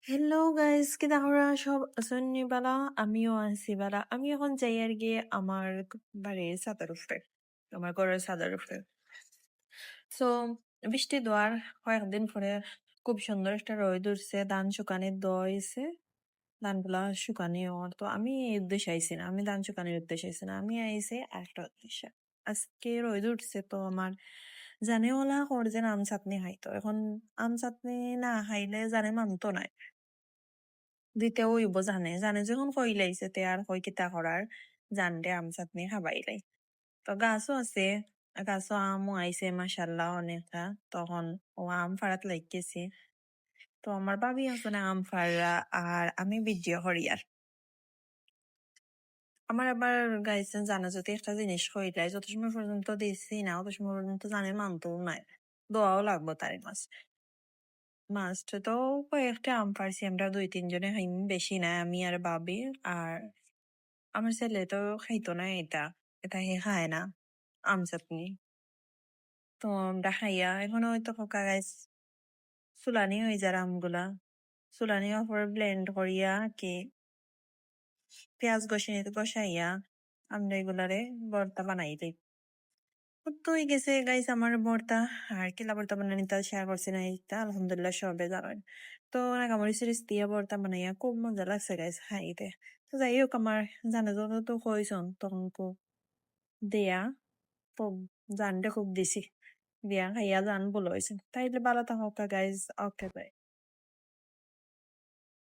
Hello guys, কিতাহরা সব আছেন নি বালা? আমিও আছি বালা। আমি এখন যাই আর গিয়ে আমার বাড়ির ছাদের উপরে, আমার ঘরের ছাদের উপরে। সো বৃষ্টি দোয়ার কয়েকদিন পরে খুব সুন্দর একটা রোদ উঠছে, ধান শুকানির দইছে, ধানগুলা শুকানি ওর। তো আমি এই উদ্দেশ্যে আইছি না, আমি ধান শুকানির উদ্দেশ্যে আইছি না, আমি আইছি আরেকটা উদ্দেশ্যে। আজকে রোদ উঠছে তো আমার জানে ওলা যে আম চাটনি খাইতো। এখন আম চাটনি না খাইলে জানে মানতো নাই, দিতেও হইব। জানে জানে যখন কইলাইছে তে আর কই কিতা করার, জানলে আম চাটনি খাবাইলাই। তো গাছও আছে, গাছও আমও আইছে মাশাল্লাহ অনেকটা। তখন ও আম ফাড়াত লাইগেছি। তো আমার ভাবি আছে না আম ফাড়া, আর আমি ভিডিও করি আর আমার আবার গাইছে জানা যদি একটা জিনিস কইলাই যত সময় পর্যন্ত দিছি না অত সময় পর্যন্ত জানে মানতো নাই, দোয়াও লাগবো তার মাছ। মাস্ট তো কয়েকটা আম পারছি আমরা, দুই তিনজনে খাইম, বেশি না, আমি আর ভাবি। আর আমার ছেলে তো খাইতো না এটা, এটা হে খায় না আম চাটনি। তো আমরা খাইয়া এখন হয়তো খোকা গাইস সুলানি হয়ে যায় আমগুলা, সুলানি হওয়ার পরে ব্লেন্ড করিয়া কি পেঁয়াজ গসাইয়া আমরা এগুলারে ভর্তা বানাই দিই। তো হয়ে গেছে গাইস আমার ভর্তা। আর কিলা ভর্তা বানানি তা শেয়ার করছি না, এটা আলহামদুলিল্লাহ সবে জানেন। তো নাগামরিচ সিরিজ দিয়ে ভর্তা বানাইয়া খুব মজা লাগছে গাইস খাইতে। তো যাই হোক আমার জানে যত তো কইসন তখন দেয়া খুব জানতে খুব দিছি, দিয়া খাইয়া জান বলো হয়েছে। তাইলে ভালো থাকা গাইজ, ওকে বাই।